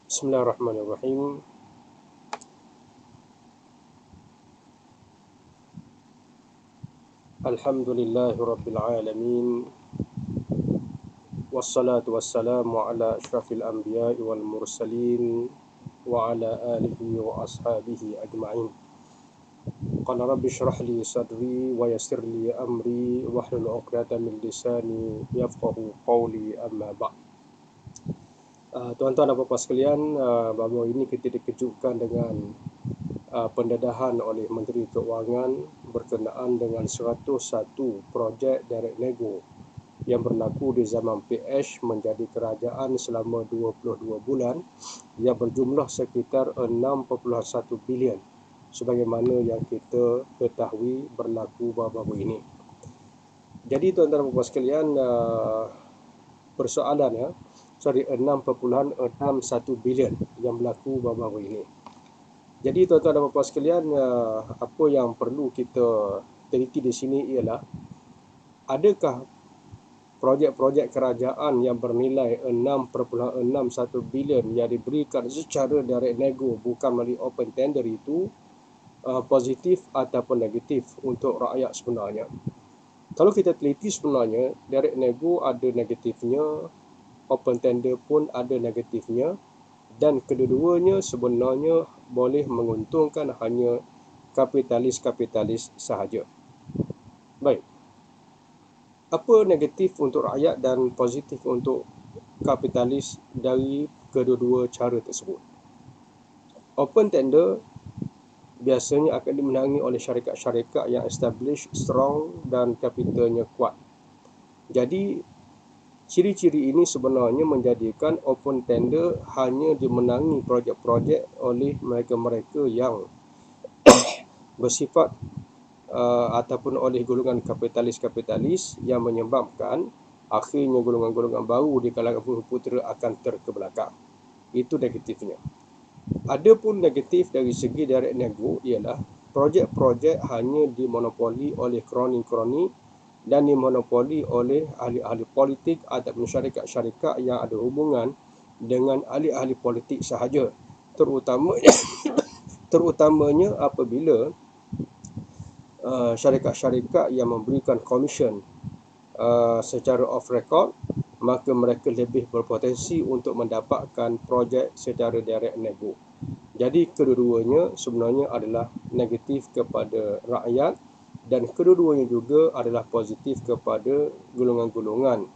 Bismillahirrahmanirrahim. Alhamdulillahirabbil alamin. Wassalatu wassalamu ala asyrafil anbiya'i wal mursalin wa ala alihi wa ashabihi ajma'in. Qala rabbi shrah li sadri wa yassir li amri wahlul 'uqdatam min lisani yafqahu qawli, amma ba'd. Tuan-tuan dan puan-puan sekalian, baru ini kita dikejutkan dengan pendedahan oleh Menteri Keuangan berkenaan dengan 101 projek direct nego yang berlaku di zaman PH menjadi kerajaan selama 22 bulan yang berjumlah sekitar 6.1 bilion sebagaimana yang kita ketahui berlaku baru-baru ini. Jadi tuan-tuan dan puan sekalian, persoalannya 6.61 bilion yang berlaku baru-baru ini. Jadi tuan-tuan dan puan sekalian, apa yang perlu kita teliti di sini ialah adakah projek-projek kerajaan yang bernilai 6.61 bilion yang diberikan secara direct nego bukan melalui open tender itu positif ataupun negatif untuk rakyat sebenarnya. Kalau kita teliti sebenarnya, direct nego ada negatifnya, open tender pun ada negatifnya, dan kedua-duanya sebenarnya boleh menguntungkan hanya kapitalis-kapitalis sahaja. Baik. Apa negatif untuk rakyat dan positif untuk kapitalis dari kedua-dua cara tersebut? Open tender biasanya akan dimenangi oleh syarikat-syarikat yang established, strong dan kapitalnya kuat. Jadi, ciri-ciri ini sebenarnya menjadikan open tender hanya dimenangi projek-projek oleh mereka-mereka yang bersifat ataupun oleh golongan kapitalis-kapitalis yang menyebabkan akhirnya golongan-golongan baru di kalangan putera akan terkebelakang. Itu negatifnya. Adapun negatif dari segi direct nego ialah projek-projek hanya dimonopoli oleh kroni-kroni dan dimonopoli oleh ahli-ahli politik ataupun syarikat-syarikat yang ada hubungan dengan ahli-ahli politik sahaja. Terutamanya apabila syarikat-syarikat yang memberikan komisen secara off record, maka mereka lebih berpotensi untuk mendapatkan projek secara direct nego. Jadi kedua-duanya sebenarnya adalah negatif kepada rakyat dan kedua-duanya juga adalah positif kepada golongan-golongan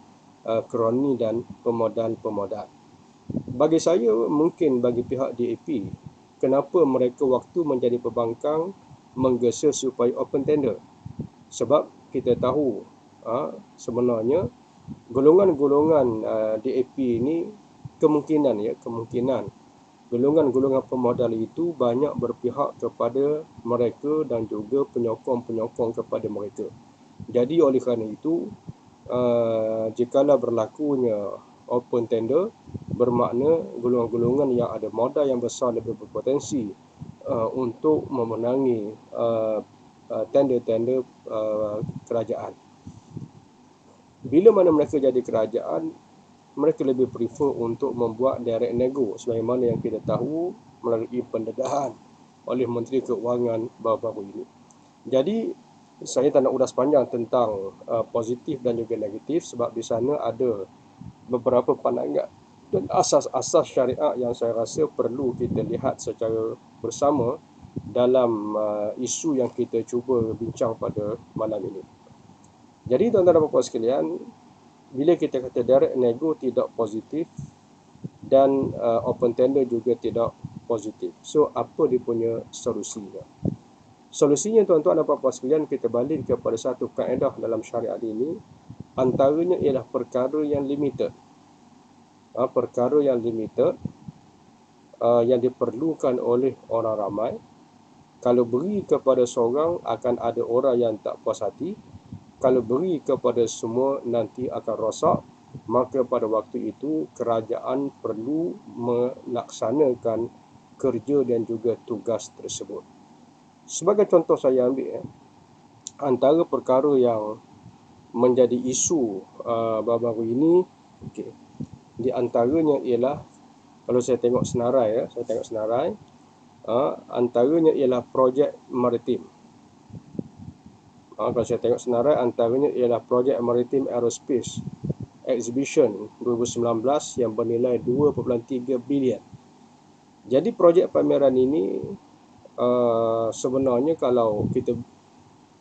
kroni dan pemodal-pemodal. Bagi saya, mungkin bagi pihak DAP, kenapa mereka waktu menjadi pembangkang menggesa supaya open tender? Sebab kita tahu sebenarnya golongan-golongan DAP ini kemungkinan golongan-golongan pemodal itu banyak berpihak kepada mereka dan juga penyokong-penyokong kepada mereka. Jadi oleh kerana itu, jikalau berlakunya open tender, bermakna golongan-golongan yang ada modal yang besar lebih berpotensi untuk memenangi tender-tender kerajaan. Bila mana mereka jadi kerajaan, mereka lebih prefer untuk membuat direct nego sebagaimana yang kita tahu melalui pendedahan oleh Menteri Keuangan baru-baru ini. Jadi saya tak nak ulas panjang tentang positif dan juga negatif sebab di sana ada beberapa pandangan dan asas-asas syariat yang saya rasa perlu kita lihat secara bersama dalam isu yang kita cuba bincang pada malam ini. Jadi tuan-tuan dan puan-puan sekalian, bila kita kata direct nego tidak positif dan open tender juga tidak positif, so apa dia punya solusinya? Solusinya tuan-tuan dan puan-puan sekalian, kita balik kepada satu kaedah dalam syariat ini, antaranya ialah perkara yang limited. Perkara yang limited yang diperlukan oleh orang ramai. Kalau beri kepada seorang, akan ada orang yang tak puas hati. Kalau beri kepada semua, nanti akan rosak. Maka pada waktu itu, kerajaan perlu melaksanakan kerja dan juga tugas tersebut. Sebagai contoh saya ambil, antara perkara yang menjadi isu baru-baru ini, di antaranya ialah Kalau saya tengok senarai, antaranya ialah projek maritim. Kalau saya tengok senarai, antaranya ialah projek maritim aerospace exhibition 2019 yang bernilai 2.3 bilion. Jadi projek pameran ini sebenarnya kalau kita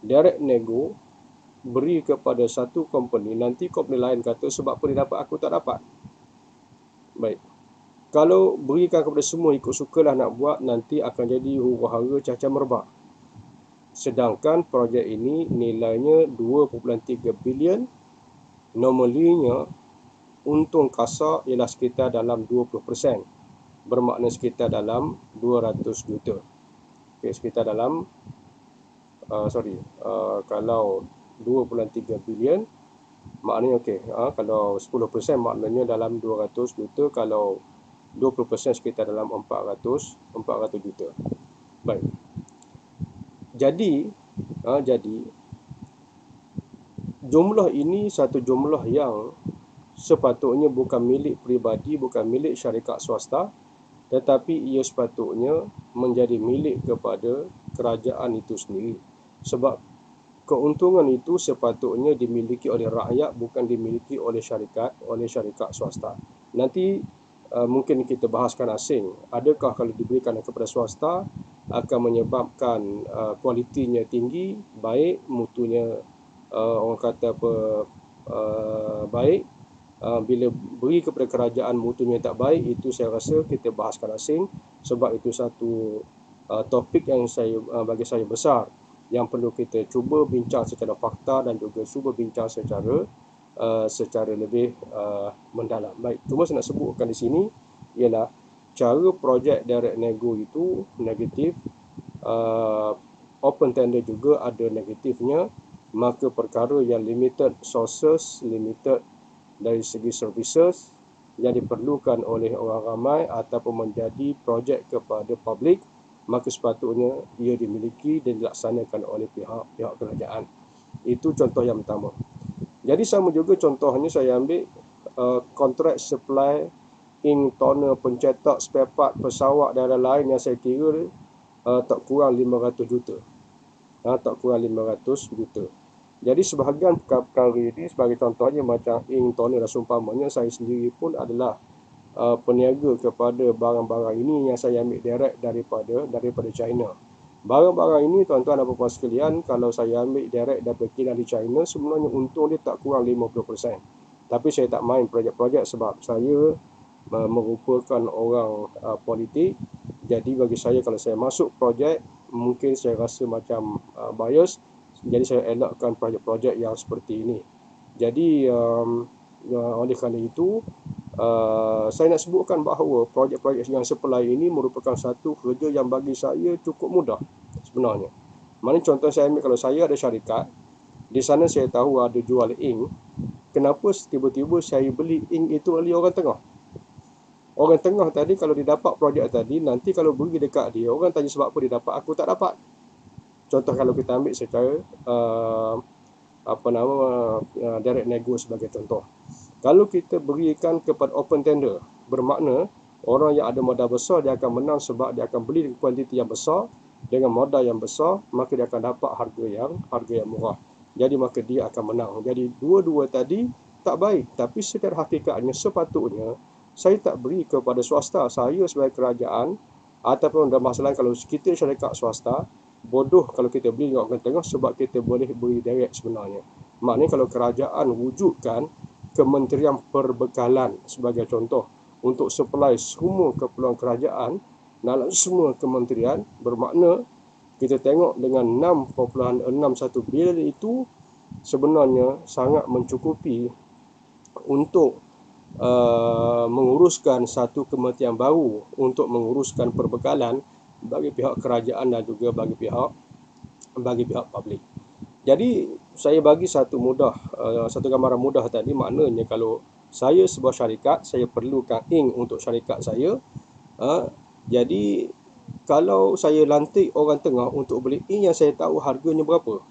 direct nego beri kepada satu company, nanti company lain kata sebab apa dia dapat aku tak dapat. Baik. Kalau berikan kepada semua ikut sukalah nak buat, nanti akan jadi huru-hara cacah merbak. Sedangkan projek ini nilainya 2.3 bilion, normalinya untung kasar ialah sekitar dalam 20%, bermakna sekitar dalam 200 juta. Okay, sekitar dalam kalau 2.3 bilion maknanya kalau 10% maknanya dalam 200 juta, kalau 20% sekitar dalam 400 juta. Baik. Jadi jumlah ini satu jumlah yang sepatutnya bukan milik peribadi, bukan milik syarikat swasta, tetapi ia sepatutnya menjadi milik kepada kerajaan itu sendiri. Sebab keuntungan itu sepatutnya dimiliki oleh rakyat, bukan dimiliki oleh syarikat swasta. Nanti mungkin kita bahaskan asing. Adakah kalau diberikan kepada swasta akan menyebabkan kualitinya tinggi, baik, mutunya orang kata baik. Bila beri kepada kerajaan mutunya tak baik, itu saya rasa kita bahaskan asing, sebab itu satu topik yang bagi saya besar, yang perlu kita cuba bincang secara fakta dan juga cuba bincang secara lebih mendalam. Baik, cuma saya nak sebutkan di sini ialah cara projek direct nego itu negatif, open tender juga ada negatifnya, maka perkara yang limited sources, limited dari segi services yang diperlukan oleh orang ramai ataupun menjadi projek kepada publik, maka sepatutnya ia dimiliki dan dilaksanakan oleh pihak kerajaan. Itu contoh yang pertama. Jadi sama juga contohnya saya ambil kontrak supply ink, toner, pencetak spare part pesawat dan lain-lain yang saya kira tak kurang 500 juta. Tak kurang 500 juta. Jadi sebahagian perkara ini sebagai contohnya macam ink, toner dan seumpamanya, saya sendiri pun adalah peniaga kepada barang-barang ini yang saya ambil direct daripada China. Barang-barang ini tuan-tuan dan puan-puan sekalian, kalau saya ambil direct daripada kilang di China, sebenarnya untung dia tak kurang 50%. Tapi saya tak main projek-projek sebab saya merupakan orang politik. Jadi bagi saya, kalau saya masuk projek, mungkin saya rasa macam bias. Jadi saya elakkan projek-projek yang seperti ini. Jadi oleh kerana itu, saya nak sebutkan bahawa projek-projek yang supply ini merupakan satu kerja yang bagi saya cukup mudah sebenarnya. Mana contoh saya ambil, kalau saya ada syarikat, di sana saya tahu ada jual ink, kenapa tiba-tiba saya beli ink itu oleh orang tengah? Orang tengah tadi kalau dia dapat projek tadi, nanti kalau beri dekat dia, orang tanya sebab apa dia dapat, aku tak dapat. Contoh kalau kita ambil secara direct nego sebagai contoh. Kalau kita berikan kepada open tender, bermakna orang yang ada modal besar dia akan menang sebab dia akan beli kuantiti yang besar dengan modal yang besar, maka dia akan dapat harga yang murah. Jadi maka dia akan menang. Jadi dua-dua tadi tak baik, tapi secara hakikatnya sepatutnya saya tak beri kepada swasta. Saya sebagai kerajaan ataupun dalam masalah kalau kita syarikat swasta, bodoh kalau kita beli dengan orang tengah sebab kita boleh beri direct sebenarnya. Maknanya kalau kerajaan wujudkan Kementerian Perbekalan sebagai contoh untuk supply semua keperluan kerajaan dalam semua kementerian, bermakna kita tengok dengan 6.61 bilion itu sebenarnya sangat mencukupi untuk menguruskan satu kementerian baru untuk menguruskan perbekalan bagi pihak kerajaan dan juga bagi pihak publik. Jadi saya bagi satu gambaran mudah tadi, maknanya kalau saya sebuah syarikat, saya perlukan ink untuk syarikat saya. Jadi kalau saya lantik orang tengah untuk beli ink yang saya tahu harganya berapa,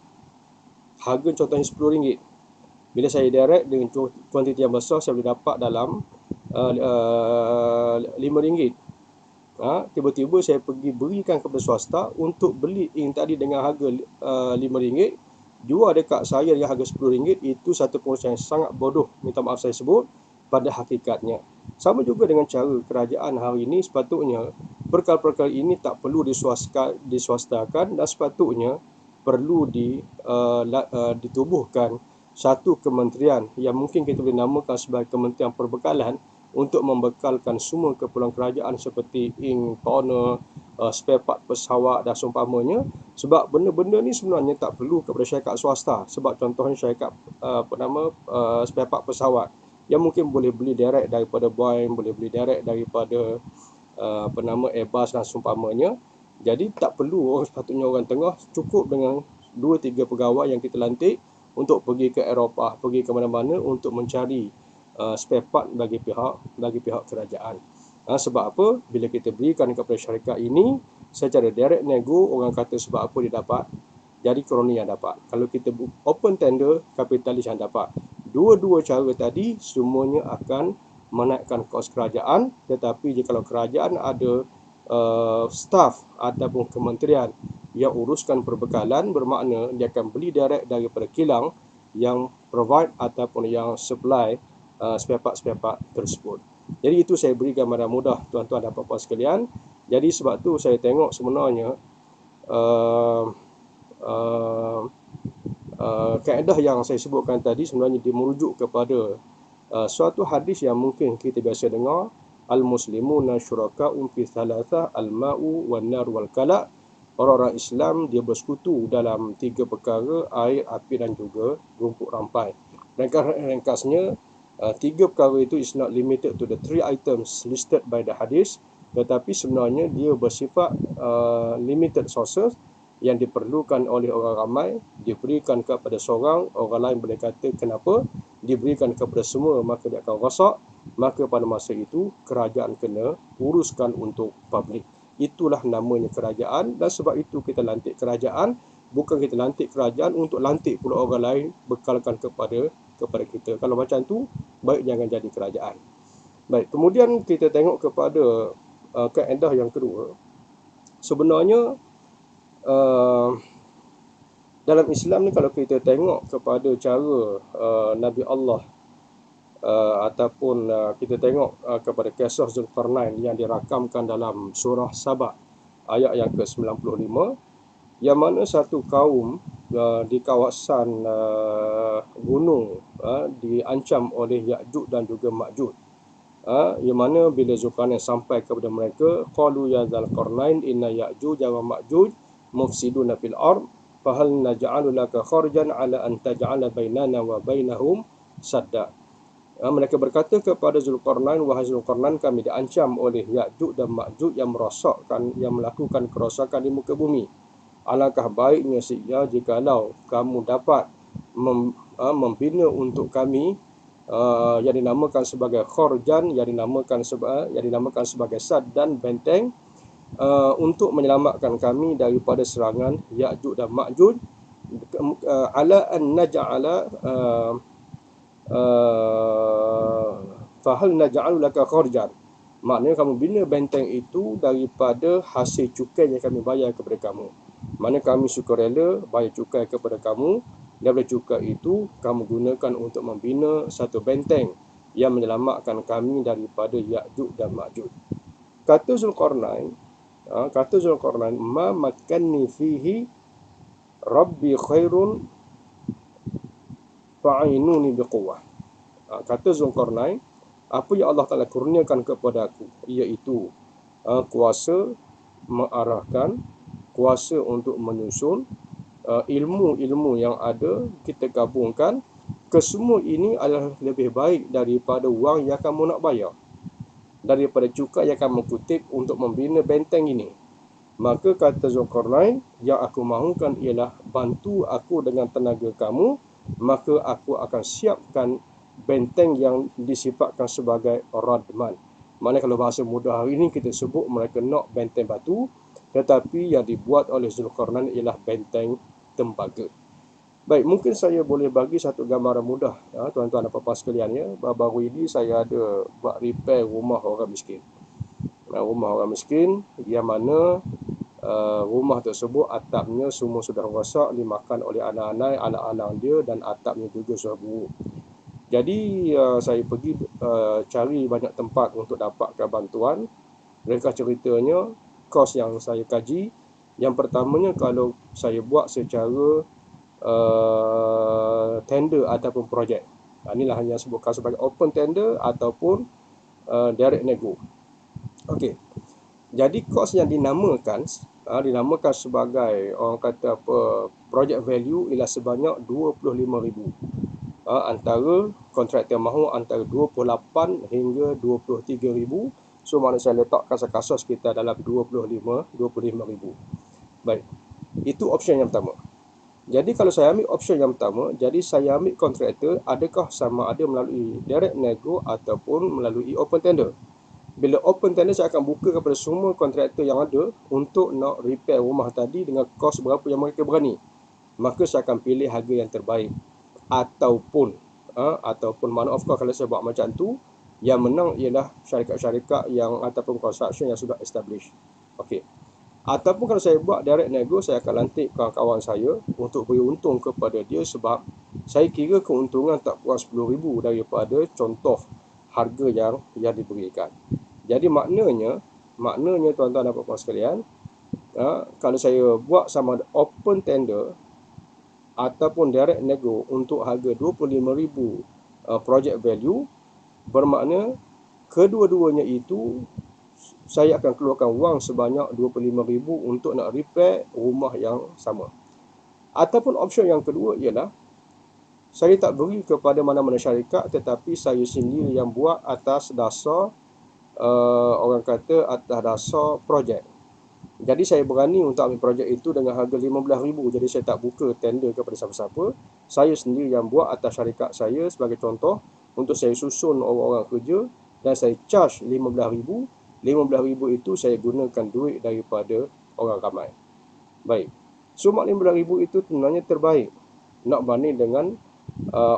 harga contohnya RM10, bila saya direct dengan kuantiti yang besar, saya boleh dapat dalam RM5. Tiba-tiba saya pergi berikan kepada swasta untuk beli ink tadi dengan harga RM5, jual dekat saya dengan harga RM10. Itu satu pengurusan yang sangat bodoh, minta maaf saya sebut, pada hakikatnya. Sama juga dengan cara kerajaan hari ini, sepatutnya perkara-perkara ini tak perlu diswastakan dan sepatutnya perlu ditubuhkan satu kementerian yang mungkin kita boleh namakan sebagai Kementerian Perbekalan untuk membekalkan semua keperluan kerajaan seperti ink, toner, spare part pesawat dan seumpamanya. Sebab benda-benda ni sebenarnya tak perlu kepada syarikat swasta. Sebab contohnya syarikat spare part pesawat yang mungkin boleh beli direct daripada Boeing, boleh beli direct daripada Airbus dan seumpamanya. Jadi tak perlu sepatutnya orang tengah, cukup dengan 2-3 pegawai yang kita lantik untuk pergi ke Eropah, pergi ke mana-mana untuk mencari spare part bagi pihak kerajaan. Sebab apa? Bila kita berikan kepada syarikat ini secara direct nego, orang kata sebab apa dia dapat, jadi kroni yang dapat. Kalau kita open tender, kapitalis yang dapat. Dua-dua cara tadi semuanya akan menaikkan kos kerajaan, tetapi jika kerajaan ada staf ataupun kementerian yang uruskan perbekalan, bermakna dia akan beli direct daripada kilang yang provide ataupun yang supply spare part tersebut. Jadi itu saya beri gambaran mudah tuan-tuan dan puan-puan sekalian. Jadi sebab tu saya tengok sebenarnya kaedah yang saya sebutkan tadi sebenarnya dia merujuk kepada suatu hadis yang mungkin kita biasa dengar, al-muslimuna syuraka'un fi thalathah, al-ma'u wan-nar wal-kala'. Orang-orang Islam dia bersekutu dalam 3 perkara, air, api dan juga rumput rampai. Ringkasnya, 3 perkara itu is not limited to the 3 items listed by the hadis, tetapi sebenarnya dia bersifat limited sources yang diperlukan oleh orang ramai, diberikan kepada seorang, orang lain boleh kata kenapa diberikan kepada semua, maka dia akan rosak. Maka pada masa itu kerajaan kena uruskan untuk publik. Itulah namanya kerajaan, dan sebab itu kita lantik kerajaan. Bukan kita lantik kerajaan untuk lantik pula orang lain bekalkan kepada kita. Kalau macam tu, baik jangan jadi kerajaan. Baik, kemudian kita tengok kepada kaedah yang kedua. Sebenarnya dalam Islam ni, kalau kita tengok kepada cara Nabi Allah ataupun kita tengok kepada kisah Zulkarnain yang dirakamkan dalam surah Sabah ayat yang ke-95, yang mana satu kaum di kawasan gunung diancam oleh Ya'juj dan juga Ma'juj. Yang mana bila Zulkarnain sampai kepada mereka, qalu ya Zulkarnain inna Ya'juj wa Ma'juj mufsiduna fil ard fahal naj'alu laka kharjan ala an taj'ala bainana wa bainahum sadda. Mereka berkata kepada Zulkarnain, wahai Zulkarnain, kami diancam oleh Ya'juj dan Ma'juj yang merosakkan, yang melakukan kerosakan di muka bumi. Alangkah baiknya jikalau kamu dapat membina untuk kami yang dinamakan sebagai kharjan, yang dinamakan sebagai sad dan benteng, untuk menyelamatkan kami daripada serangan Ya'juj dan Ma'juj, ala an naj'ala fahal naj'alu laka kharjan. Maknanya kamu bina benteng itu daripada hasil cukai yang kami bayar kepada kamu. Mana kami sukarela bayar cukai kepada kamu. Daripada cukai itu kamu gunakan untuk membina satu benteng yang menyelamatkan kami daripada Ya'juj dan Ma'juj. Kata Zulkarnain, ma makanni fihi rabbi khairun fa'inuni biquwwah. Kata Zulkarnain, apa yang Allah Ta'ala kurniakan kepada aku, iaitu kuasa mengarahkan, kuasa untuk menyusun, ilmu-ilmu yang ada kita gabungkan. Kesemua ini adalah lebih baik daripada wang yang kamu nak bayar, daripada cukai yang kamu kutip untuk membina benteng ini. Maka kata Zulkarnain, yang aku mahukan ialah bantu aku dengan tenaga kamu, maka aku akan siapkan benteng yang disifatkan sebagai radman. Maknanya kalau bahasa mudah hari ini kita sebut mereka nak benteng batu, tetapi yang dibuat oleh Zulkarnain ialah benteng tembaga. Baik, mungkin saya boleh bagi satu gambaran mudah, tuan-tuan dan puan-puan sekalian ya. Baru-baru ini saya ada buat repair rumah orang miskin. Rumah orang miskin yang mana rumah tersebut atapnya semua sudah rosak, dimakan oleh anak-anak dia, dan atapnya juga sudah buruk. Jadi saya pergi cari banyak tempat untuk dapatkan bantuan. Mereka ceritanya kos yang saya kaji, yang pertamanya kalau saya buat secara tender ataupun projek. Inilah hanya sebutkan sebagai open tender ataupun direct nego. Okey. Jadi kos yang dinamakan sebagai orang kata apa, project value ialah sebanyak 25,000. Antara kontraktor mahu antara 28 hingga 23,000. So mana saya letak kasar-kasar sekitar dalam 25,000. Baik. Itu option yang pertama. Jadi kalau saya ambil option yang pertama, jadi saya ambil kontraktor adakah sama ada melalui direct nego ataupun melalui open tender. Bila open tender, saya akan buka kepada semua kontraktor yang ada untuk nak repair rumah tadi dengan kos berapa yang mereka berani. Maka saya akan pilih harga yang terbaik. Ataupun mana of course kalau saya buat macam tu, yang menang ialah syarikat-syarikat yang ataupun construction yang sudah established. Okey. Ataupun kalau saya buat direct nego, saya akan lantik kawan-kawan saya untuk beri untung kepada dia, sebab saya kira keuntungan tak kurang 10,000 daripada contoh harga yang diberikan. Jadi maknanya tuan-tuan dan puan-puan sekalian, kalau saya buat sama ada open tender ataupun direct nego untuk harga 25,000 project value, bermakna kedua-duanya itu saya akan keluarkan wang sebanyak 25,000 untuk nak repair rumah yang sama. Ataupun option yang kedua ialah saya tak beri kepada mana-mana syarikat, tetapi saya sendiri yang buat atas dasar orang kata atas dasar projek. Jadi saya berani untuk ambil projek itu dengan harga 15,000. Jadi saya tak buka tender kepada siapa-siapa. Saya sendiri yang buat atas syarikat saya sebagai contoh, untuk saya susun orang-orang kerja, dan saya charge 15,000. 15,000 itu saya gunakan duit daripada orang ramai. Baik. Suma 15,000 itu sebenarnya terbaik nak banding dengan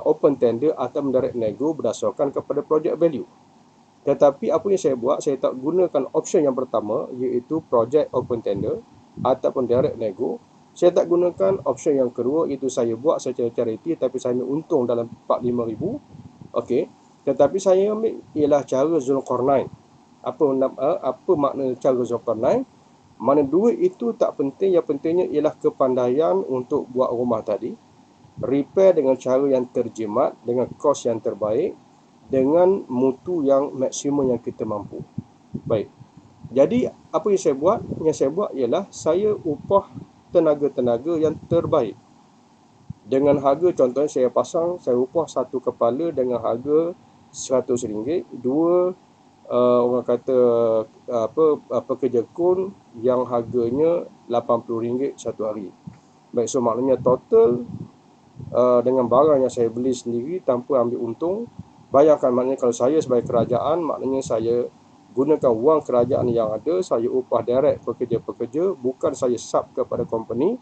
open tender atau direct nego berdasarkan kepada project value. Tetapi apa yang saya buat, saya tak gunakan option yang pertama, iaitu project open tender ataupun direct nego. Saya tak gunakan option yang kedua, iaitu saya buat secara charity tapi saya ambil untung dalam 45,000. Okey. Tetapi saya ambil ialah cara Zulkarnain. Apa makna cara Zulkarnain? Mana duit itu tak penting, yang pentingnya ialah kepandaian untuk buat rumah tadi, repair dengan cara yang terjimat, dengan kos yang terbaik, dengan mutu yang maksimum yang kita mampu. Baik. Jadi apa yang saya buat? Yang saya buat ialah saya upah tenaga-tenaga yang terbaik. Dengan harga, contohnya saya upah satu kepala dengan harga RM100, dua orang kata pekerja kun yang harganya RM80 satu hari. Baik, so maknanya total dengan barang yang saya beli sendiri tanpa ambil untung. Bayangkan, maknanya kalau saya sebagai kerajaan, maknanya saya gunakan wang kerajaan yang ada, saya upah direct pekerja-pekerja, bukan saya sub kepada company.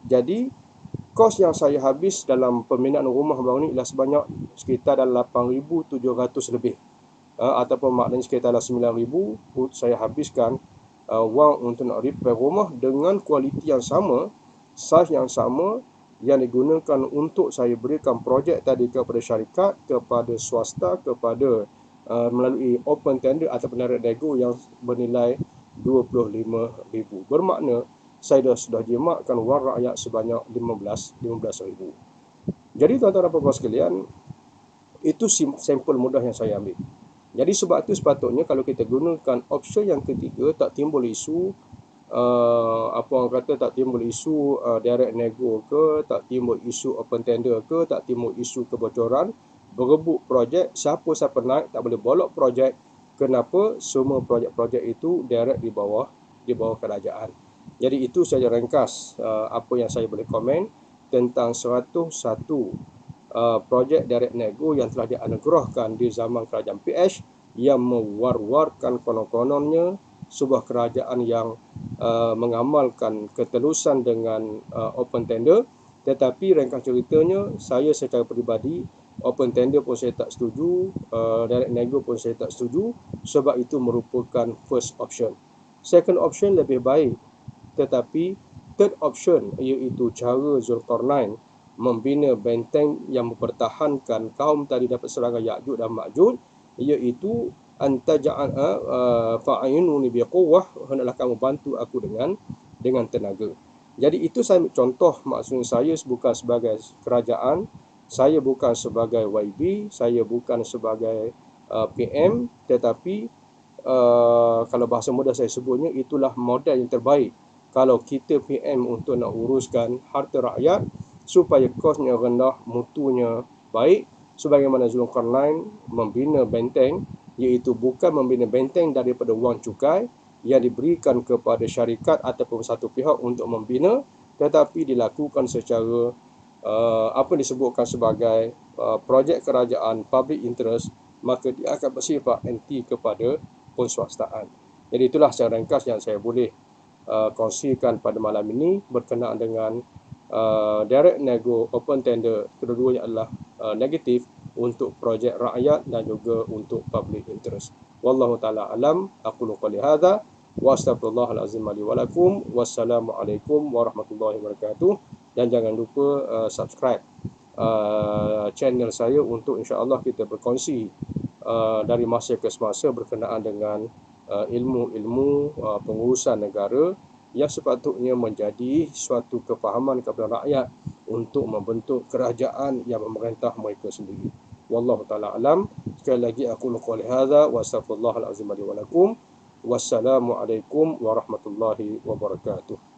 Jadi kos yang saya habis dalam pembinaan rumah baru ni ialah sebanyak sekitar dalam 8,700 lebih. Ataupun maknanya sekitar 9,000 saya habiskan wang untuk nak repair rumah dengan kualiti yang sama, saiz yang sama, yang digunakan untuk saya berikan projek tadi kepada syarikat, kepada swasta, kepada melalui open tender ataupun direct nego yang bernilai 25,000. Bermakna saya sudah jimatkan wang rakyat sebanyak 15,000. Jadi tuan-tuan dan puan-puan sekalian, itu sampel mudah yang saya ambil. Jadi sebab itu sepatutnya kalau kita gunakan option yang ketiga, tak timbul isu tak timbul isu direct nego ke, tak timbul isu open tender ke, tak timbul isu kebocoran, berebut projek, siapa-siapa naik tak boleh bolok projek. Kenapa? Semua projek-projek itu direct di bawah kerajaan. Jadi itu saja ringkas apa yang saya boleh komen tentang 101 projek direct nego yang telah dianugerahkan di zaman kerajaan PH, yang mewar-warkan konon-kononnya sebuah kerajaan yang mengamalkan ketelusan dengan open tender, Tetapi ringkas ceritanya, saya secara peribadi open tender pun saya tak setuju, direct nego pun saya tak setuju, sebab itu merupakan first option. Second option lebih baik, tetapi third option iaitu cara Zulkarnain membina benteng yang mempertahankan kaum tadi dapat serangan Ya'juj dan Ma'juj, iaitu antaja'al fa'inuni biquwwah, hendaklah kamu bantu aku dengan tenaga. Jadi itu saya contoh, maksud saya bukan sebagai kerajaan, saya bukan sebagai YB, saya bukan sebagai PM, tetapi kalau bahasa mudah saya sebutnya, itulah model yang terbaik kalau kita PM untuk nak uruskan harta rakyat supaya kosnya rendah, mutunya baik, sebagaimana Zulkarnain membina benteng, iaitu bukan membina benteng daripada wang cukai yang diberikan kepada syarikat ataupun satu pihak untuk membina, tetapi dilakukan secara apa disebutkan sebagai projek kerajaan public interest, maka dia akan bersifat anti kepada penswastaan. Jadi itulah secara ringkas yang saya boleh kongsikan pada malam ini berkenaan dengan direct nego open tender. Kedua-duanya adalah negatif untuk projek rakyat dan juga untuk public interest. Wallahu taala alam. Aqulu qali hadza wa astaghfirullahal azim li wa lakum. Wassalamualaikum warahmatullahi wabarakatuh. Dan jangan lupa subscribe channel saya untuk insya-Allah kita berkongsi dari masa ke semasa berkenaan dengan ilmu-ilmu pengurusan negara yang sepatutnya menjadi suatu kefahaman kepada rakyat untuk membentuk kerajaan yang memerintah mereka sendiri. Wallahu taala alam. Sekali lagi aku qouli hadza wa astaghfirullahal azim li wa lakum. Wassalamualaikum warahmatullahi wabarakatuh.